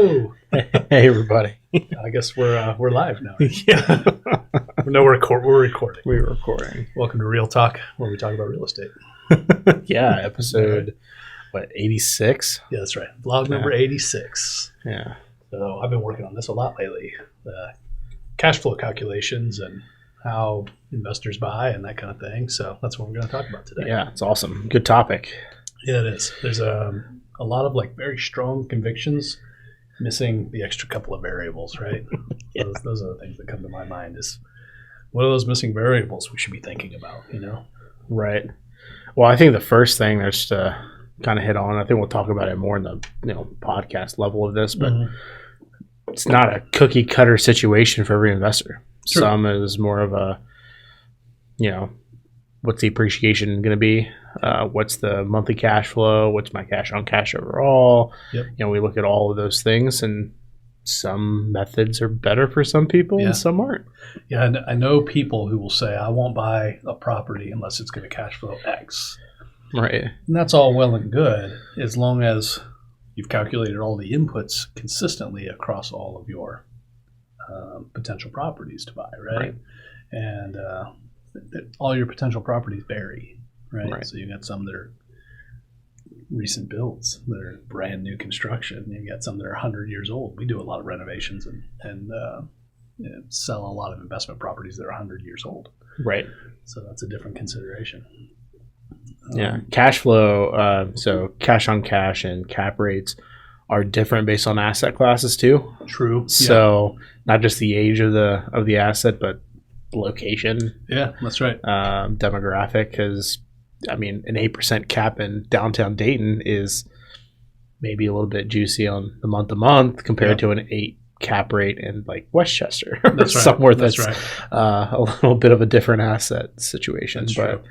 Hello. Hey, everybody. I guess we're live now. Yeah. No, we're recording. We're recording. Welcome to Real Talk, where we talk about real estate. Yeah, episode, 86? Yeah, that's right. Vlog number 86. Yeah. So I've been working on this a lot lately. The cash flow calculations and how investors buy and that kind of thing. So that's what we're going to talk about today. Yeah, it's awesome. Good topic. Yeah, it is. There's a lot of very strong convictions missing the extra couple of variables, right? Yeah. Those are the things that come to my mind is what are those missing variables we should be thinking about, Right. Well, I think the first thing there's to kind of hit on, I think we'll talk about it more in the podcast level of this, but it's not a cookie cutter situation for every investor. True. Some is more of a, what's the appreciation going to be? What's the monthly cash flow? What's my cash on cash overall? Yep. We look at all of those things, and some methods are better for some people and some aren't. Yeah, and I know people who will say, I won't buy a property unless it's going to cash flow X. Right. And that's all well and good as long as you've calculated all the inputs consistently across all of your potential properties to buy, right? And all your potential properties vary, right? So you got some that are recent builds that are brand new construction. You got some that are 100 years old. We do a lot of renovations and sell a lot of investment properties that are 100 years old. Right. So that's a different consideration. Cash flow, so cash on cash and cap rates are different based on asset classes too. True. So not just the age of the asset, but location. Yeah, that's right. Demographic, because an 8% cap in downtown Dayton is maybe a little bit juicy on the month to month compared to an 8 cap rate in Westchester. That's right. Somewhere that's right. right. A little bit of a different asset situation. That's but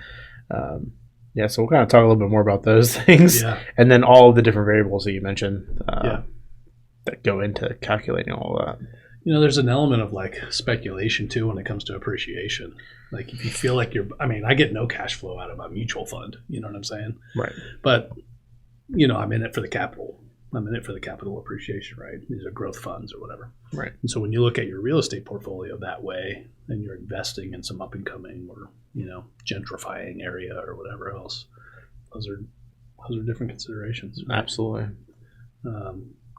true. so we'll kind of talk a little bit more about those things. Yeah. And then all of the different variables that you mentioned that go into calculating all of that. There's an element of speculation too when it comes to appreciation. If you feel like I get no cash flow out of my mutual fund, you know what I'm saying? Right. But, I'm in it for the capital. I'm in it for the capital appreciation, right? These are growth funds or whatever. Right. And so when you look at your real estate portfolio that way and you're investing in some up and coming or, gentrifying area or whatever else, those are different considerations. Right? Absolutely.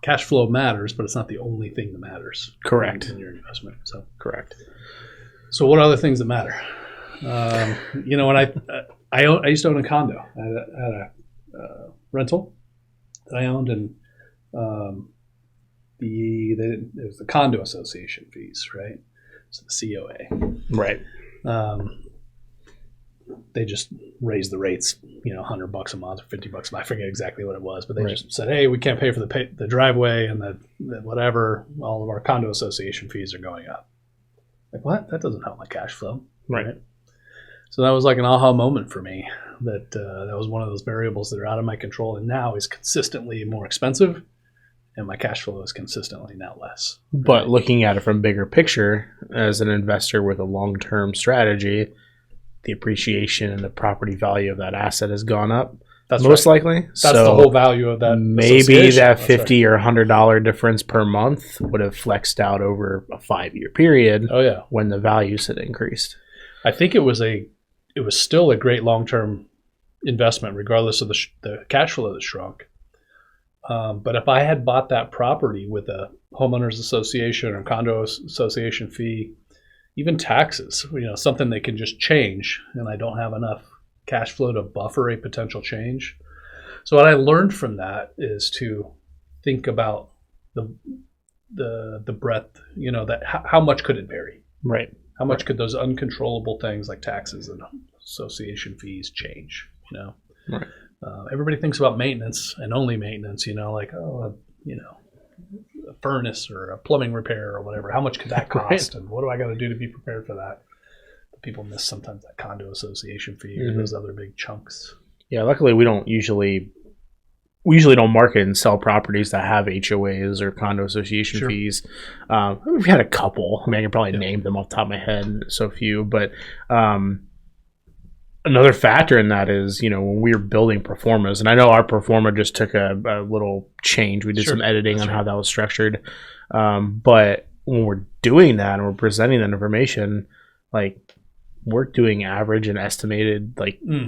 Cash flow matters, but it's not the only thing that matters. Correct. In your investment. So correct. So what are other things that matter? When I used to own a condo. I had a rental that I owned, and it was the condo association fees, right? So the COA. Right. They just raised the rates, $100 a month or $50 a month. I forget exactly what it was, but they just said, hey, we can't pay for the driveway and the whatever. All of our condo association fees are going up. What? That doesn't help my cash flow. Right. So that was an aha moment for me that that was one of those variables that are out of my control and now is consistently more expensive and my cash flow is consistently now less. But looking at it from bigger picture, as an investor with a long-term strategy, the appreciation and the property value of that asset has gone up. That's most likely. That's the whole value of that. Maybe that $50 or $100 difference per month would have flexed out over a 5-year period. Oh yeah, when the values had increased. I think it was still a great long-term investment, regardless of the cash flow that shrunk. But if I had bought that property with a homeowners association or condo association fee, even taxes, something that can just change, and I don't have enough cash flow to buffer a potential change. So what I learned from that is to think about the breadth, that how much could it vary? Right. How much could those uncontrollable things like taxes and association fees change? Right. Everybody thinks about maintenance and only maintenance. A furnace or a plumbing repair or whatever. How much could that cost, and what do I got to do to be prepared for that? But people miss sometimes that condo association fee or those other big chunks. Yeah, luckily we usually don't market and sell properties that have HOAs or condo association fees. We've had a couple. I can probably name them off the top of my head, so few. But another factor in that is, when we were building performas, and I know our performa just took a little change. We did some editing on how that was structured. But when we're doing that and we're presenting that information, like, we're doing average and estimated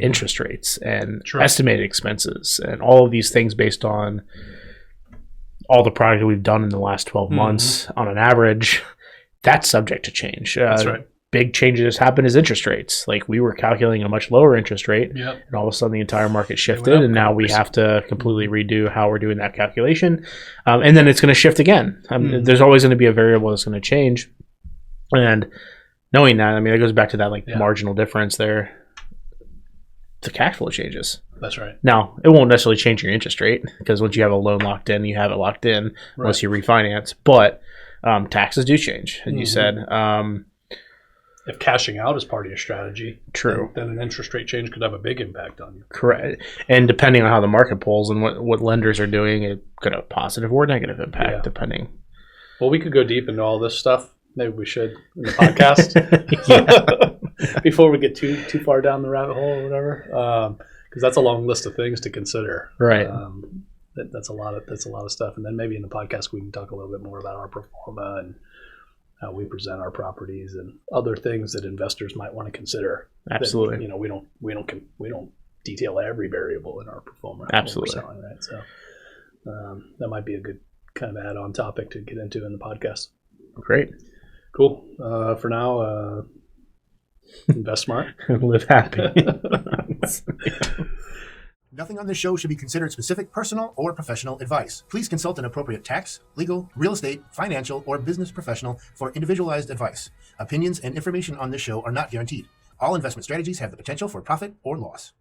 interest rates and estimated expenses and all of these things based on all the product that we've done in the last 12 months on an average. That's subject to change. That's right. Big changes happen is interest rates. Like, we were calculating a much lower interest rate, Yep. and all of a sudden the entire market shifted, and now we have to completely redo how we're doing that calculation. And then it's going to shift again. There's always going to be a variable that's going to change. And knowing that, it goes back to that marginal difference there. The cash flow changes. That's right. Now, it won't necessarily change your interest rate, because once you have a loan locked in, you have it locked in unless you refinance. But taxes do change, as you said. If cashing out is part of your strategy, true, then an interest rate change could have a big impact on you. Correct. And depending on how the market pulls and what lenders are doing, it could have a positive or negative impact, depending. Well, we could go deep into all this stuff. Maybe we should in the podcast before we get too far down the rabbit hole or whatever, because that's a long list of things to consider. Right. That's a lot of stuff. And then maybe in the podcast we can talk a little bit more about our performa and how we present our properties and other things that investors might want to consider. Absolutely. That, we don't detail every variable in our performance. Absolutely. Selling, right? So that might be a good kind of add-on topic to get into in the podcast. Great. Cool. For now, invest smart. Live happy. Nothing on this show should be considered specific personal or professional advice. Please consult an appropriate tax, legal, real estate, financial, or business professional for individualized advice. Opinions and information on this show are not guaranteed. All investment strategies have the potential for profit or loss.